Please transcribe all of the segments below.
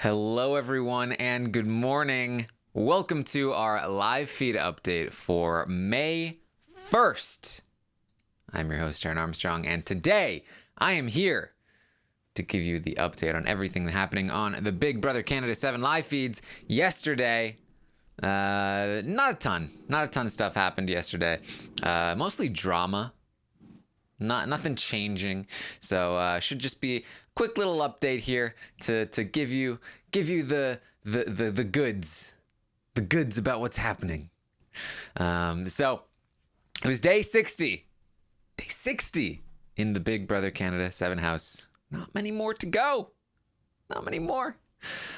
Hello, everyone, and good morning. Welcome to our live feed update for May 1st. I'm your host, Aaron Armstrong, and today I am here to give you the update on everything happening on the Big Brother Canada 7 live feeds yesterday. Not a ton of stuff happened yesterday. Mostly drama. Nothing changing, so should just be a quick little update here to give you the goods about what's happening. So it was day 60 in the Big Brother Canada 7 house. Not many more to go. Not many more.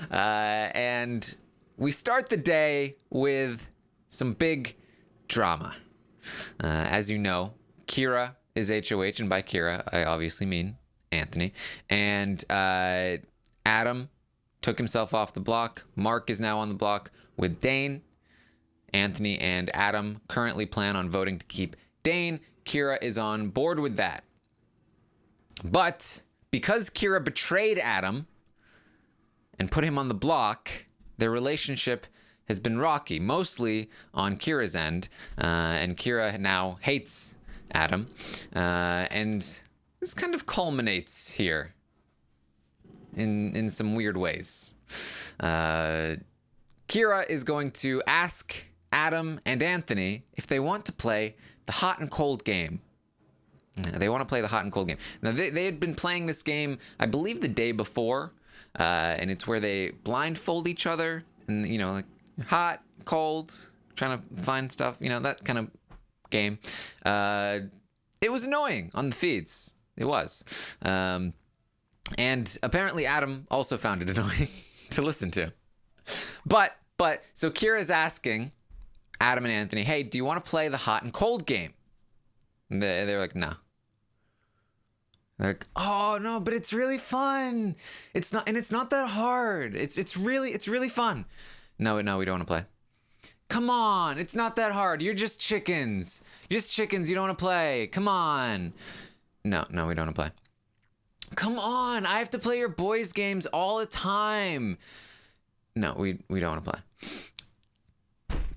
And we start the day with some big drama. As you know, Kira is HOH, and by Kira, I obviously mean Anthony. And Adam took himself off the block. Mark is now on the block with Dane. Anthony and Adam currently plan on voting to keep Dane. Kira is on board with that. But because Kira betrayed Adam and put him on the block, their relationship has been rocky, mostly on Kira's end. And Kira now hates Adam, and this kind of culminates here in some weird ways. Kira is going to ask Adam and Anthony if they want to play the hot and cold game. They want to play the hot and cold game. Now, they had been playing this game, I believe, the day before, and it's where they blindfold each other, and, you know, like hot, cold, trying to find stuff, you know, that kind of game. It was annoying on the feeds. It was. And apparently Adam also found it annoying to listen to. But so Kira's asking Adam and Anthony, hey, do you want to play the hot and cold game? And they're like, no. They're like, oh no, but it's really fun. It's not that hard. It's really fun. No, we don't want to play. Come on, it's not that hard. You're just chickens. You don't want to play. Come on. No, we don't want to play. Come on, I have to play your boys' games all the time. No, we don't want to play.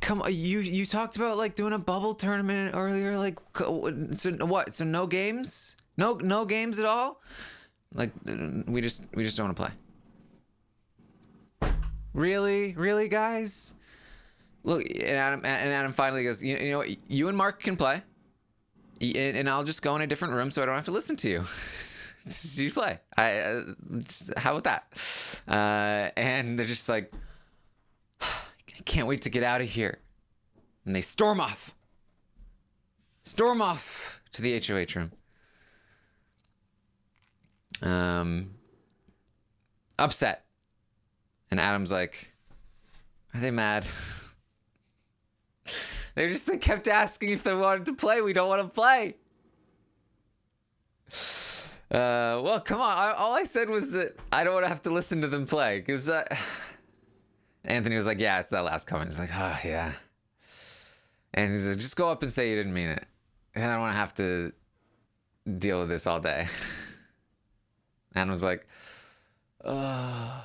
Come on, you talked about like doing a bubble tournament earlier. Like, so what? So no games? No games at all? Like, we just don't want to play. Really, guys? Look, and Adam finally goes, you know what, you and Mark can play, and I'll just go in a different room so I don't have to listen to you. You play. How about that? And they're just like, I can't wait to get out of here. And they storm off to the HOH room. Upset. And Adam's like, are they mad? They kept asking if they wanted to play. We don't want to play. Well, come on. All I said was that I don't want to have to listen to them play. It was that. Anthony was like, yeah, it's that last comment. He's like, oh, yeah. And he's like, just go up and say you didn't mean it. I don't want to have to deal with this all day. And was like, oh.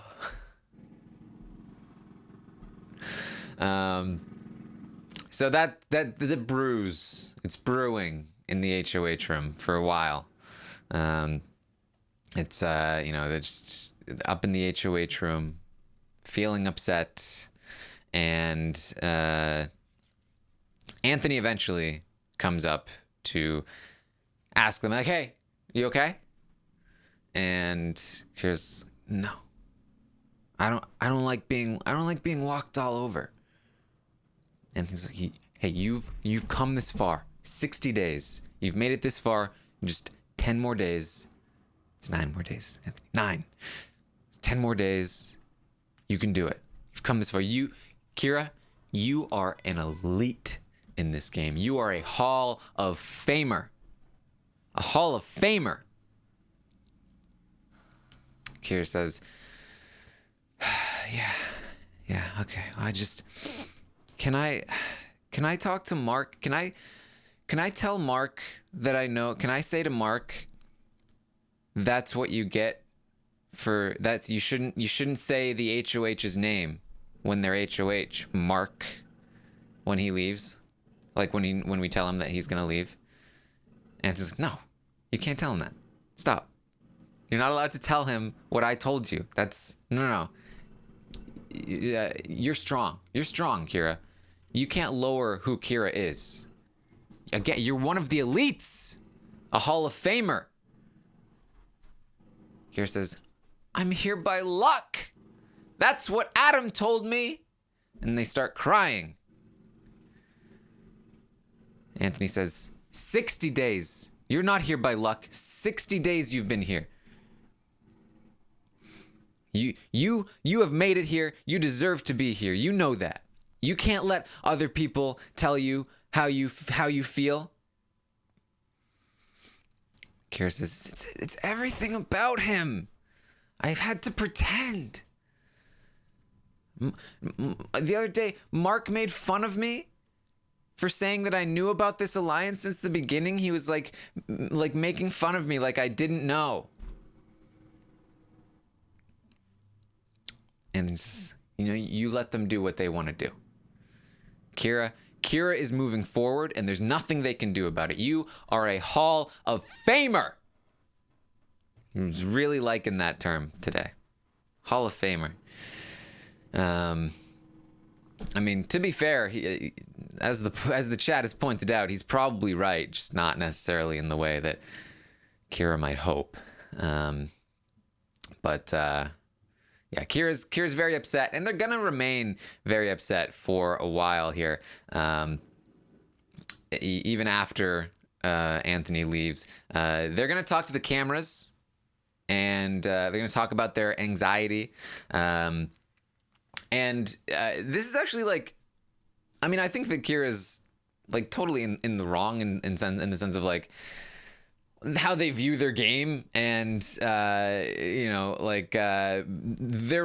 So that the bruise, it's brewing in the HOH room for a while. It's they're just up in the HOH room, feeling upset, and Anthony eventually comes up to ask them, like, hey, you okay? And here's, no, I don't like being walked all over. And he's like, hey, you've come this far, 60 days. You've made it this far. Just 10 more days. It's 9 more days. 9. 10 more days. You can do it. You've come this far. Kira, you are an elite in this game. You are a Hall of Famer. A Hall of Famer. Kira says, yeah, okay. Can I talk to Mark? Can I tell Mark that I know? Can I say to Mark, that's what you get for that. You shouldn't say the HOH's name when they're HOH. Mark, when he leaves, like when we tell him that he's gonna leave. Anthony's like, no, you can't tell him that. Stop. You're not allowed to tell him what I told you. That's no. You're strong. You're strong, Kira. You can't lower who Kira is. Again, you're one of the elites, a Hall of Famer. Kira says, I'm here by luck. That's what Adam told me. And they start crying. Anthony says, 60 days. You're not here by luck. 60 days you've been here. You have made it here. You deserve to be here. You know that. You can't let other people tell you how you feel. Kira says, it's everything about him. I've had to pretend. The other day, Mark made fun of me for saying that I knew about this alliance since the beginning. He was like making fun of me like I didn't know. And you let them do what they want to do. Kira is moving forward, and there's nothing they can do about it. You are a Hall of Famer. I was really liking that term today. Hall of Famer. I mean, to be fair, as the chat has pointed out, he's probably right, just not necessarily in the way that Kira might hope. Yeah, Kira's very upset, and they're gonna remain very upset for a while here, even after Anthony leaves. They're gonna talk to the cameras, and they're gonna talk about their anxiety. And this is actually like, I mean, I think that Kira's like totally in the wrong in the sense of like how they view their game, and they're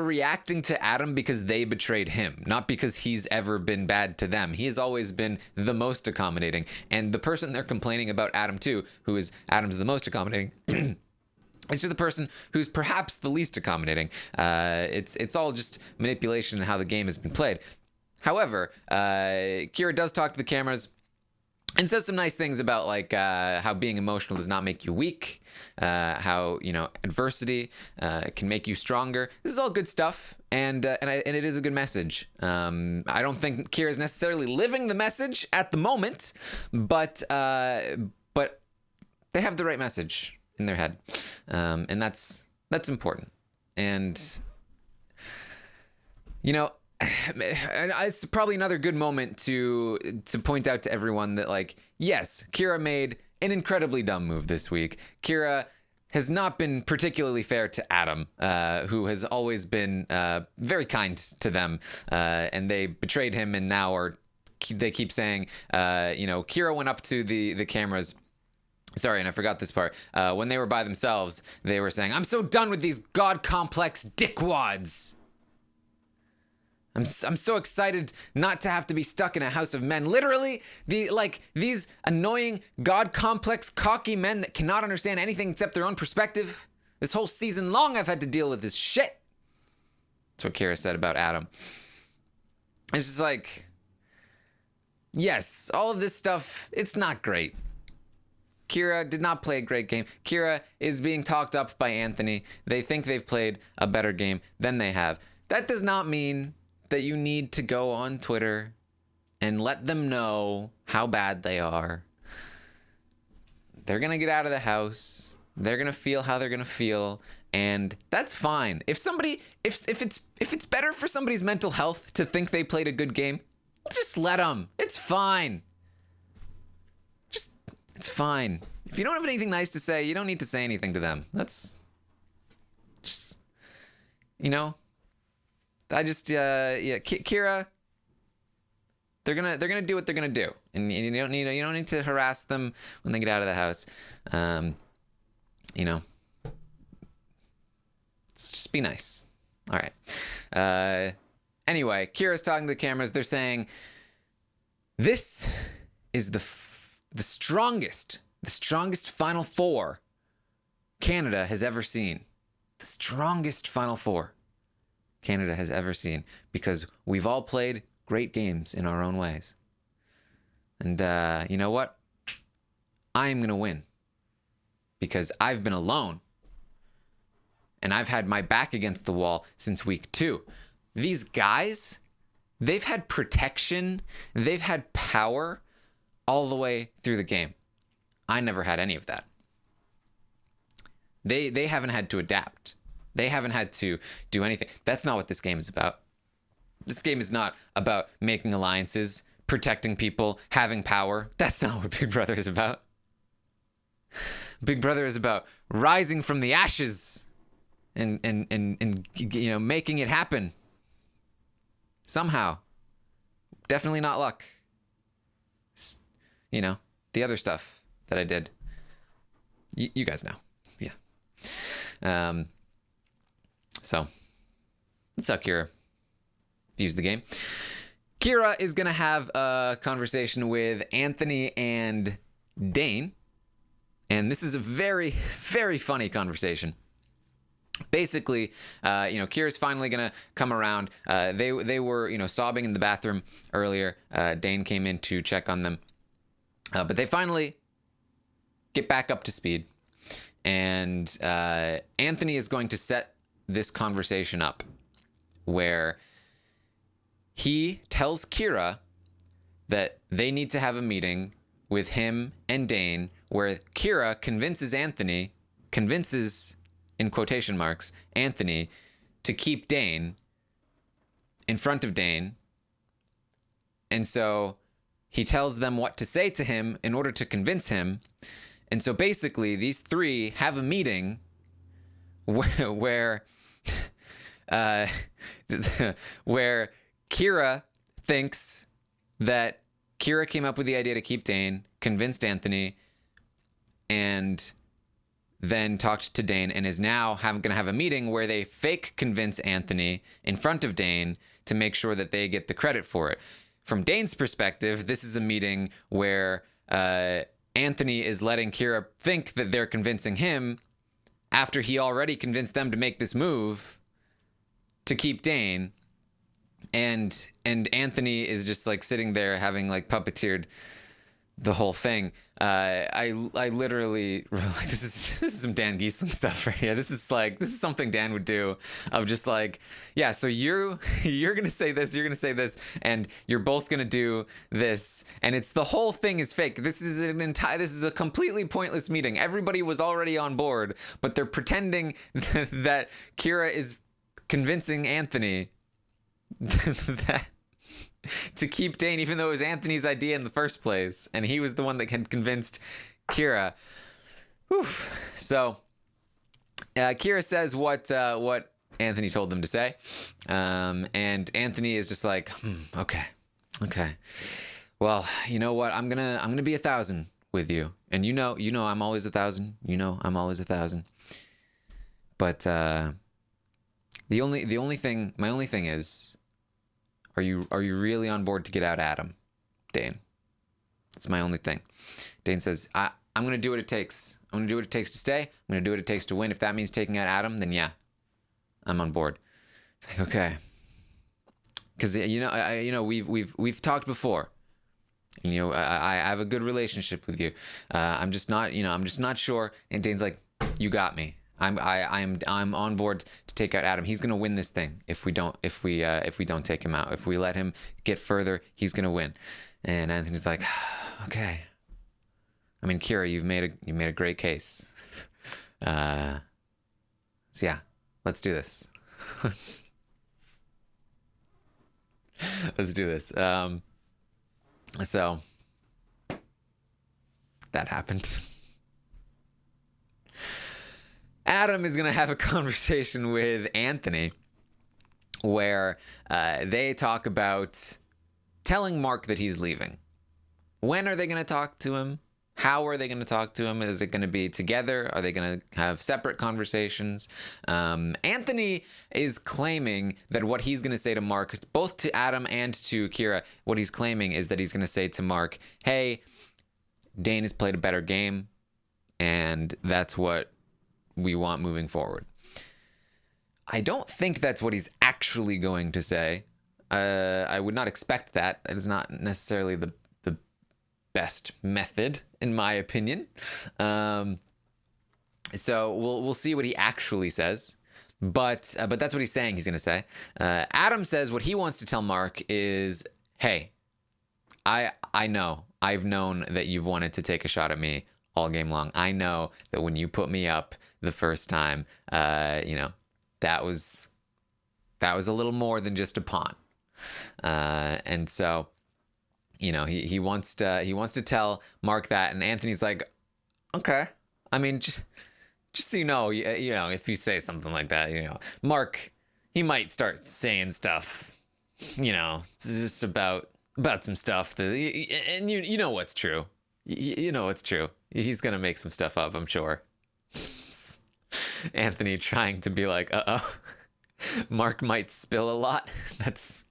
reacting to Adam because they betrayed him, not because he's ever been bad to them. He has always been the most accommodating, and the person they're complaining about Adam to, who is Adam's the most accommodating, it's just the person who's perhaps the least accommodating. It's all just manipulation and how the game has been played. However, Kira does talk to the cameras and says some nice things about like how being emotional does not make you weak, how adversity can make you stronger. This is all good stuff, and it is a good message. I don't think Kira is necessarily living the message at the moment, but they have the right message in their head, and that's important. And it's probably another good moment to point out to everyone that, like, yes, Kira made an incredibly dumb move this week. Kira has not been particularly fair to Adam, who has always been very kind to them, and they betrayed him, and now they keep saying, Kira went up to the cameras. Sorry, and I forgot this part. When they were by themselves, they were saying, I'm so done with these god complex dickwads. I'm so excited not to have to be stuck in a house of men. Literally, these annoying god complex cocky men that cannot understand anything except their own perspective. This whole season long I've had to deal with this shit. That's what Kira said about Adam. It's just like, yes, all of this stuff, it's not great. Kira did not play a great game. Kira is being talked up by Anthony. They think they've played a better game than they have. That does not mean that you need to go on Twitter and let them know how bad they are. They're going to get out of the house. They're going to feel how they're going to feel, and that's fine. If it's better for somebody's mental health to think they played a good game, just let them. It's fine. It's fine. If you don't have anything nice to say, you don't need to say anything to them. That's just, Kira, they're gonna do what they're gonna do, and you don't need to harass them when they get out of the house. Just be nice. All right. Anyway, Kira's talking to the cameras. They're saying, this is the strongest Final Four Canada has ever seen. the strongest Final Four Canada has ever seen, because we've all played great games in our own ways. And you know what? I'm going to win, because I've been alone. And I've had my back against the wall since week 2. These guys, they've had protection, they've had power all the way through the game. I never had any of that. They haven't had to adapt. They haven't had to do anything. That's not what this game is about. This game is not about making alliances, protecting people, having power. That's not what Big Brother is about. Big Brother is about rising from the ashes and you know, making it happen. Somehow. Definitely not luck. You know, the other stuff that I did. You guys know. Yeah. So, that's how Kira views the game. Kira is going to have a conversation with Anthony and Dane. And this is a very, very funny conversation. Basically, you know, Kira's finally going to come around. They were, you know, sobbing in the bathroom earlier. Dane came in to check on them. But they finally get back up to speed. And Anthony is going to set this conversation up where he tells Kira that they need to have a meeting with him and Dane, where Kira convinces in quotation marks, Anthony to keep Dane in front of Dane. And so he tells them what to say to him in order to convince him. And so basically these three have a meeting where where Kira thinks that Kira came up with the idea to keep Dane, convinced Anthony, and then talked to Dane, and is now going to have a meeting where they fake convince Anthony in front of Dane to make sure that they get the credit for it. From Dane's perspective, this is a meeting where Anthony is letting Kira think that they're convincing him after he already convinced them to make this move to keep Dane. And Anthony is just like sitting there having like puppeteered the whole thing. I literally like this is some Dan Giesling stuff right here. This is something Dan would do, of just like, yeah, so you're gonna say this, you're gonna say this, and you're both gonna do this, and it's the whole thing is fake. This is a completely pointless meeting. Everybody was already on board, but they're pretending that Kira is convincing Anthony that to keep Dane, even though it was Anthony's idea in the first place, and he was the one that had convinced Kira. Whew. So Kira says what Anthony told them to say, and Anthony is just like, okay, well, you know what, I'm gonna be 1,000 with you, and you know I'm always 1,000. You know I'm always 1,000. But my only thing is, Are you really on board to get out Adam, Dane? That's my only thing. Dane says, I'm going to do what it takes. I'm going to do what it takes to stay. I'm going to do what it takes to win. If that means taking out Adam, then yeah, I'm on board. It's like, okay. Because, we've talked before. You know, I have a good relationship with you. I'm just not sure. And Dane's like, you got me. I'm on board to take out Adam. He's gonna win this thing if we don't take him out. If we let him get further, he's gonna win. And Anthony's like, okay. I mean, Kira, you've made a great case. So yeah, let's do this. Let's do this. So that happened. Adam is going to have a conversation with Anthony where they talk about telling Mark that he's leaving. When are they going to talk to him? How are they going to talk to him? Is it going to be together? Are they going to have separate conversations? Anthony is claiming that what he's going to say to Mark, both to Adam and to Kira, what he's claiming is that he's going to say to Mark, hey, Dane has played a better game, and that's what we want moving forward. I don't think that's what he's actually going to say. I would not expect that. That is not necessarily the best method, in my opinion. So we'll see what he actually says. But that's what he's saying he's going to say. Adam says what he wants to tell Mark is, hey, I know. I've known that you've wanted to take a shot at me all game long. I know that when you put me up the first time, that was a little more than just a pawn. And so, he wants to tell Mark that, and Anthony's like, okay. I mean, just so you know, if you say something like that, Mark, he might start saying stuff, it's just about some stuff that, and you know what's true. You know what's true. He's gonna make some stuff up, I'm sure. Anthony trying to be like, Mark might spill a lot. That's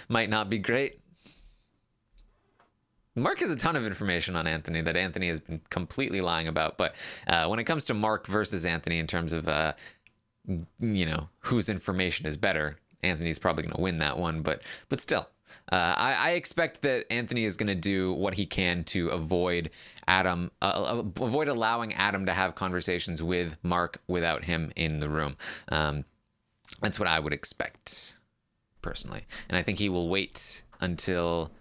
might not be great. Mark has a ton of information on Anthony that Anthony has been completely lying about. But when it comes to Mark versus Anthony in terms of, whose information is better, Anthony's probably going to win that one. But still, I expect that Anthony is going to do what he can to avoid avoid allowing Adam to have conversations with Mark without him in the room. That's what I would expect, personally. And I think he will wait until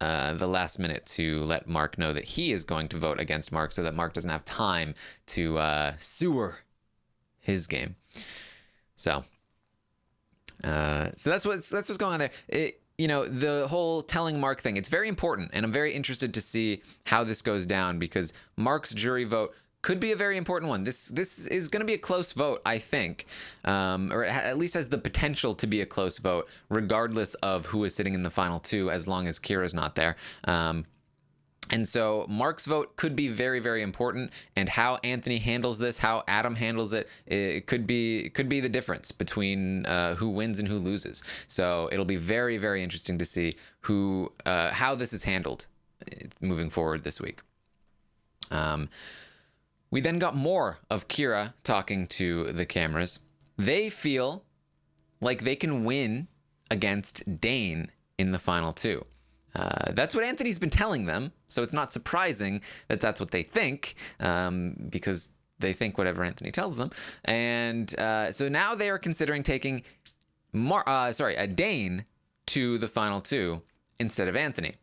the last minute to let Mark know that he is going to vote against Mark, so that Mark doesn't have time to sewer his game. So that's what's going on there. The whole telling Mark thing, it's very important, and I'm very interested to see how this goes down, because Mark's jury vote could be a very important one. This is going to be a close vote, I think, or at least has the potential to be a close vote, regardless of who is sitting in the final two, as long as Kira's not there. And so Mark's vote could be very, very important, and how Anthony handles this, how Adam handles it, it could be the difference between who wins and who loses. So it'll be very, very interesting to see how this is handled moving forward this week. We then got more of Kira talking to the cameras. They feel like they can win against Dane in the final two. That's what Anthony's been telling them, so it's not surprising that that's what they think, because they think whatever Anthony tells them. And so now they are considering taking Dane to the final two instead of Anthony.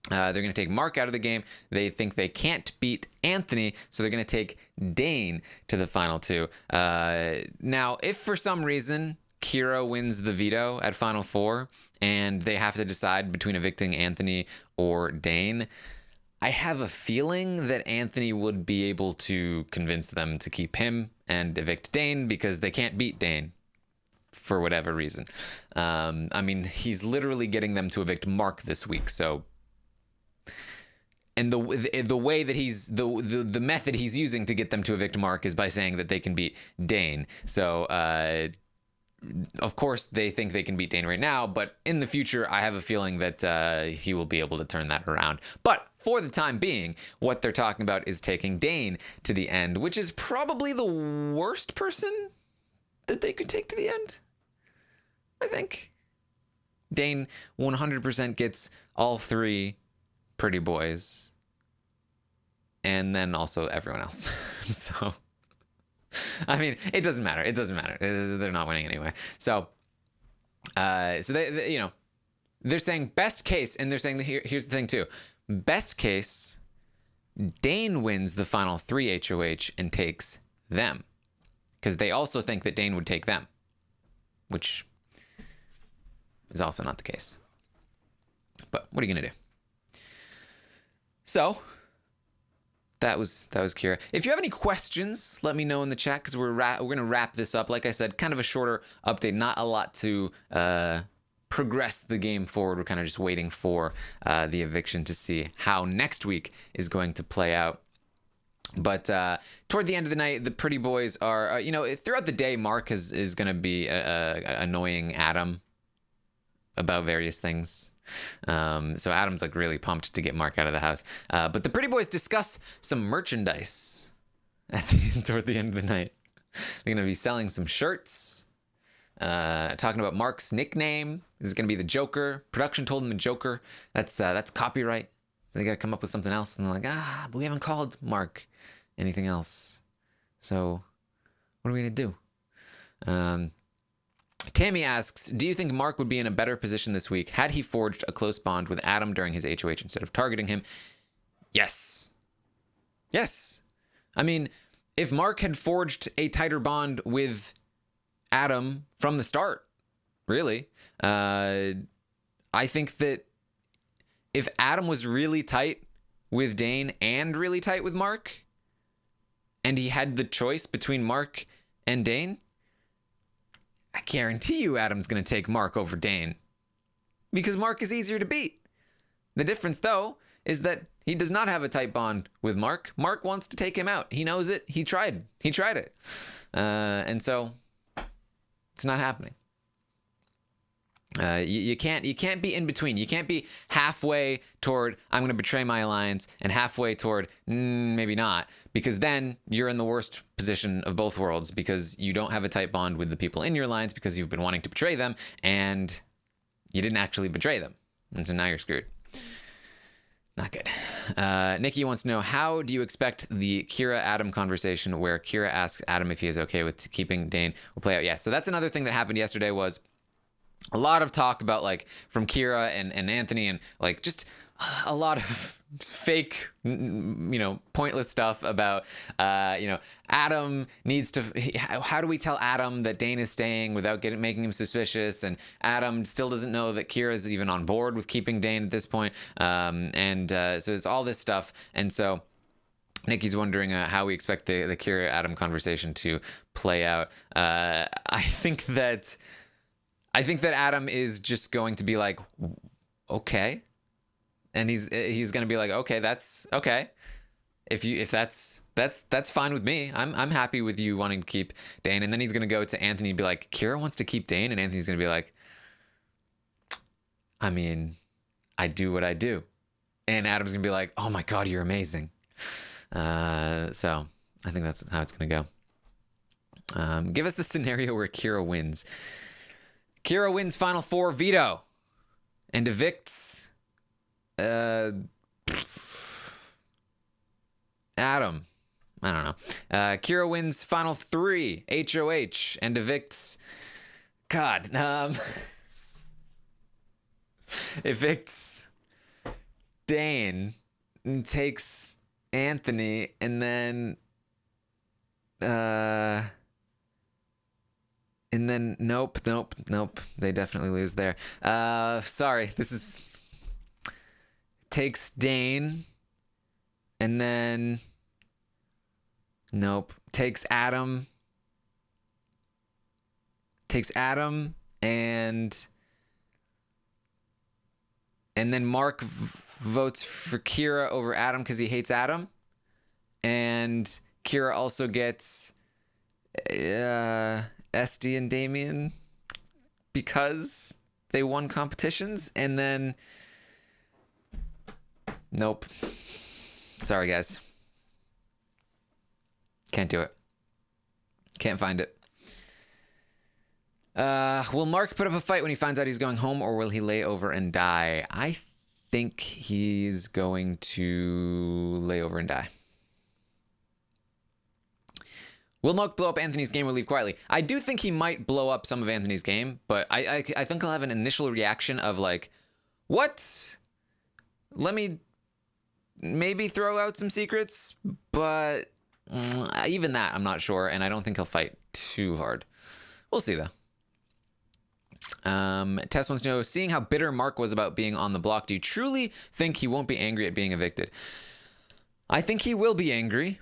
They're going to take Mark out of the game. They think they can't beat Anthony, so they're going to take Dane to the final two. Now, if for some reason Kira wins the veto at final four and they have to decide between evicting Anthony or Dane, I have a feeling that Anthony would be able to convince them to keep him and evict Dane, because they can't beat Dane for whatever reason. I mean, he's literally getting them to evict Mark this week, so... And the way that he's the method he's using to get them to evict Mark is by saying that they can beat Dane. So of course they think they can beat Dane right now, but in the future I have a feeling that he will be able to turn that around. But for the time being, what they're talking about is taking Dane to the end, which is probably the worst person that they could take to the end, I think. Dane 100% gets all three pretty boys, and then also everyone else. So, I mean, it doesn't matter. They're not winning anyway. So they they're saying best case, and they're saying here's the thing too. Best case, Dane wins the final 3 HOH and takes them, because they also think that Dane would take them, which is also not the case. But what are you gonna do? So that was Kira. If you have any questions, let me know in the chat, because we're gonna wrap this up. Like I said, kind of a shorter update, not a lot to progress the game forward. We're kind of just waiting for the eviction to see how next week is going to play out. But toward the end of the night, the pretty boys are, throughout the day, Mark is going to be annoying Adam about various things. So Adam's like really pumped to get Mark out of the house. But the pretty boys discuss some merchandise toward the end of the night. They're going to be selling some shirts. Talking about Mark's nickname. This is going to be the Joker. Production told him the Joker. That's copyright. So they got to come up with something else. And they're like, but we haven't called Mark anything else. So what are we going to do? Tammy asks, do you think Mark would be in a better position this week had he forged a close bond with Adam during his HOH instead of targeting him? Yes. Yes. I mean, if Mark had forged a tighter bond with Adam from the start, really, I think that if Adam was really tight with Dane and really tight with Mark, and he had the choice between Mark and Dane, I guarantee you Adam's going to take Mark over Dane. Because Mark is easier to beat. The difference, though, is that he does not have a tight bond with Mark. Mark wants to take him out. He knows it. He tried it. And so it's not happening. You can't be in between. You can't be halfway toward I'm going to betray my alliance and halfway toward maybe not, because then you're in the worst position of both worlds because you don't have a tight bond with the people in your alliance because you've been wanting to betray them and you didn't actually betray them. And so now you're screwed. Not good. Nikki wants to know, how do you expect the Kira-Adam conversation where Kira asks Adam if he is okay with keeping Dane will play out? Yeah, so that's another thing that happened yesterday was a lot of talk about, like, from Kira and Anthony and, like, just a lot of just fake, pointless stuff about, Adam needs to, how do we tell Adam that Dane is staying without making him suspicious? And Adam still doesn't know that Kira is even on board with keeping Dane at this point. So it's all this stuff. And so Nikki's wondering how we expect the Kira-Adam conversation to play out. I think that Adam is just going to be like, okay. And he's going to be like, okay, that's okay. If that's fine with me. I'm happy with you wanting to keep Dane. And then he's going to go to Anthony and be like, Kira wants to keep Dane. And Anthony's going to be like, I mean, I do what I do. And Adam's going to be like, oh my God, you're amazing. So I think that's how it's going to go. Give us the scenario where Kira wins. Kira wins Final Four veto and evicts Adam. I don't know. Kira wins Final 3 HOH and evicts evicts Dane and takes Anthony, and then nope. They definitely lose there. Sorry. This is takes Dane, and then nope. Takes Adam, and then Mark votes for Kira over Adam because he hates Adam, and Kira also gets Esty and Damien because they won competitions, and then nope. Sorry, guys. Can't do it. Can't find it. Will Mark put up a fight when he finds out he's going home, or will he lay over and die? I think he's going to lay over and die. Will Mark blow up Anthony's game or leave quietly? I do think he might blow up some of Anthony's game, but I think he'll have an initial reaction of like, what? Let me maybe throw out some secrets, but even that I'm not sure, and I don't think he'll fight too hard. We'll see, though. Tess wants to know, seeing how bitter Mark was about being on the block, do you truly think he won't be angry at being evicted? I think he will be angry.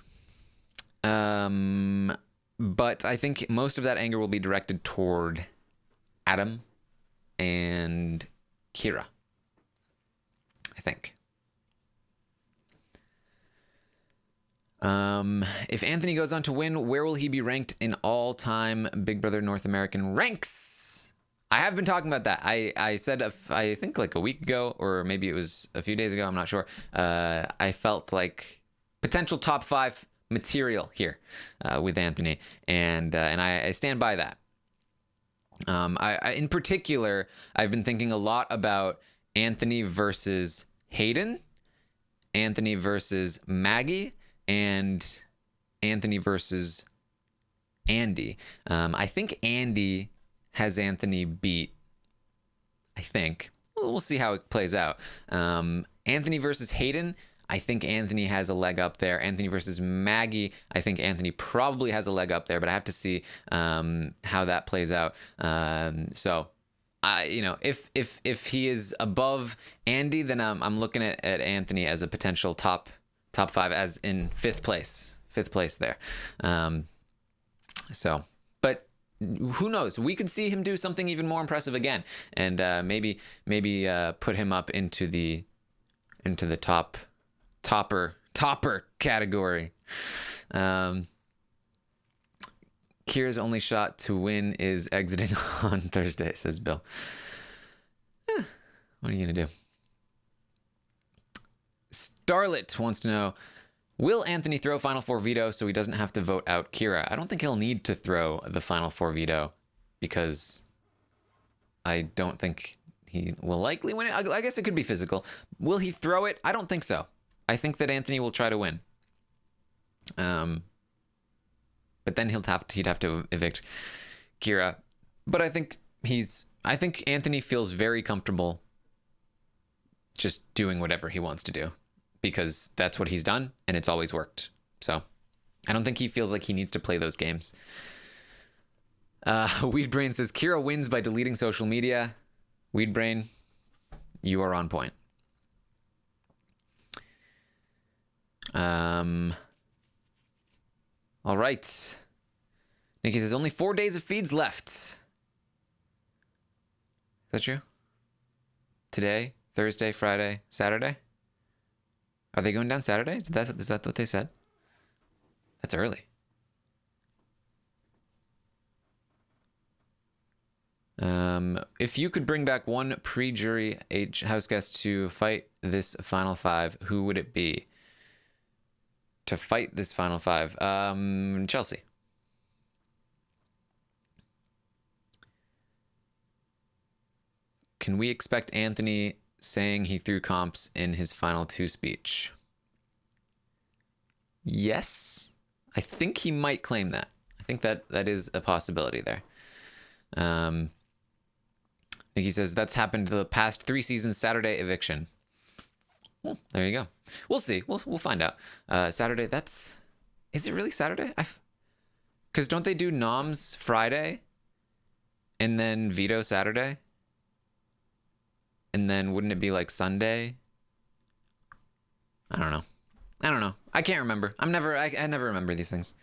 But I think most of that anger will be directed toward Adam and Kira. I think. If Anthony goes on to win, where will he be ranked in all-time Big Brother North American ranks? I have been talking about that. I said, I think like a week ago, or maybe it was a few days ago, I'm not sure. I felt like potential top 5 material here with Anthony, and I stand by that. In particular, I've been thinking a lot about Anthony versus Hayden, Anthony versus Maggie, and Anthony versus Andy. I think Andy has Anthony beat. I think. We'll see how it plays out. Anthony versus Hayden, I think Anthony has a leg up there. Anthony versus Maggie, I think Anthony probably has a leg up there, but I have to see how that plays out. So, if he is above Andy, then I'm looking at Anthony as a potential top five, as in fifth place there. But who knows? We could see him do something even more impressive again, and maybe put him up into the topper category. Kira's only shot to win is exiting on Thursday, says Bill. What are you gonna do? Starlet wants to know, will Anthony throw Final Four veto so he doesn't have to vote out Kira? I don't think he'll need to throw the Final Four veto because I don't think he will likely win it. I guess it could be physical. Will he throw it? I don't think so. I think that Anthony will try to win. But then he'd have to evict Kira. But I think Anthony feels very comfortable just doing whatever he wants to do, because that's what he's done and it's always worked. So I don't think he feels like he needs to play those games. Weedbrain says Kira wins by deleting social media. Weedbrain, you are on point. All right. Nikki says only 4 days of feeds left. Is that true? Today, Thursday, Friday, Saturday? Are they going down Saturday? Is that what they said? That's early. If you could bring back one pre-jury house guest to fight this Final Five, who would it be? To fight this Final Five? Chelsea. Can we expect Anthony saying he threw comps in his final two speech? Yes. I think he might claim that. I think that is a possibility there. Nikki says that's happened the past 3 seasons. Saturday eviction. Well, there you go. We'll see. We'll find out. Saturday. Is it really Saturday? Because don't they do noms Friday, and then veto Saturday, and then wouldn't it be like Sunday? I don't know. I can't remember. I never remember these things.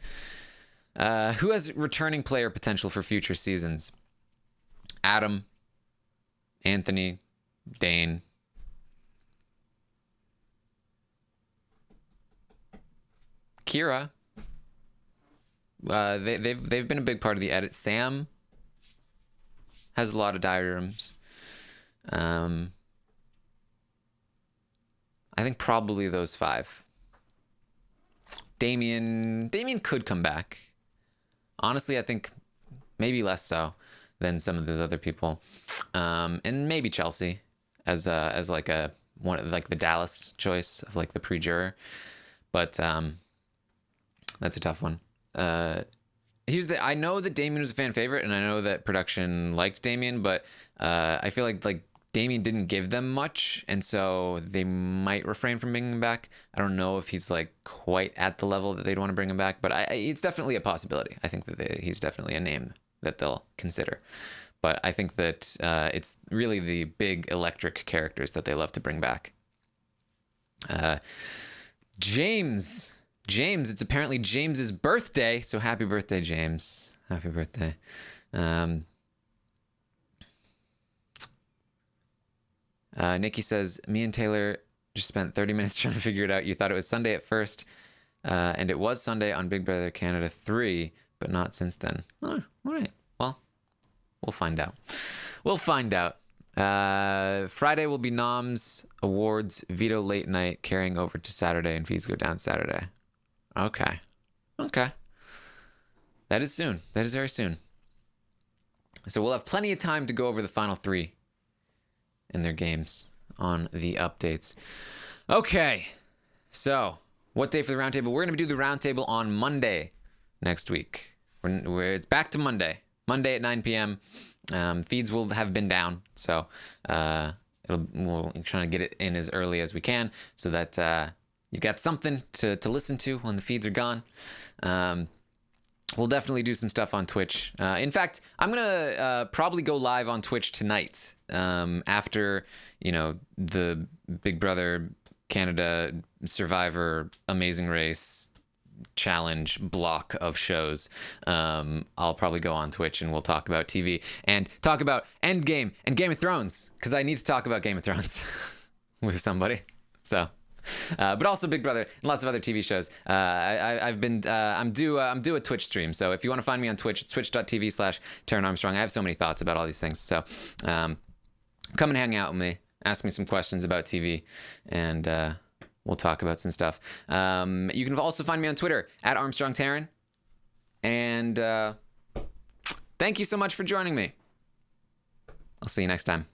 Who has returning player potential for future seasons? Adam, Anthony, Dane. Kira. They've been a big part of the edit. Sam has a lot of diagrams. I think probably those 5. Damien could come back. Honestly, I think maybe less so than some of those other people. And maybe Chelsea as like one like the Dallas choice of like the pre-juror. But that's a tough one. I know that Damien was a fan favorite, and I know that production liked Damien, but I feel like Damien didn't give them much, and so they might refrain from bringing him back. I don't know if he's like quite at the level that they'd want to bring him back, but it's definitely a possibility. I think that he's definitely a name that they'll consider. But I think that it's really the big electric characters that they love to bring back. James, it's apparently James's birthday, so happy birthday, James. Happy birthday. Nikki says, me and Taylor just spent 30 minutes trying to figure it out. You thought it was Sunday at first, and it was Sunday on Big Brother Canada 3, but not since then. Oh, all right. Well, we'll find out. Friday will be noms, awards, veto late night, carrying over to Saturday, and fees go down Saturday. Okay. Okay. That is soon. That is very soon. So we'll have plenty of time to go over the final three in their games on the updates. Okay. So, what day for the roundtable? We're going to do the roundtable on Monday next week. It's back to Monday. Monday at 9 p.m. Feeds will have been down, so we'll try to get it in as early as we can so that you got something to listen to when the feeds are gone. We'll definitely do some stuff on Twitch. In fact, I'm gonna probably go live on Twitch tonight after the Big Brother Canada Survivor Amazing Race challenge block of shows. I'll probably go on Twitch and we'll talk about TV and talk about Endgame and Game of Thrones, because I need to talk about Game of Thrones with somebody. So. But also Big Brother and lots of other TV shows. I'm due a Twitch stream. So if you want to find me on Twitch, it's twitch.tv/TaronArmstrong. I have so many thoughts about all these things. So come and hang out with me. Ask me some questions about TV, and we'll talk about some stuff. You can also find me on Twitter @ArmstrongTaron. And thank you so much for joining me. I'll see you next time.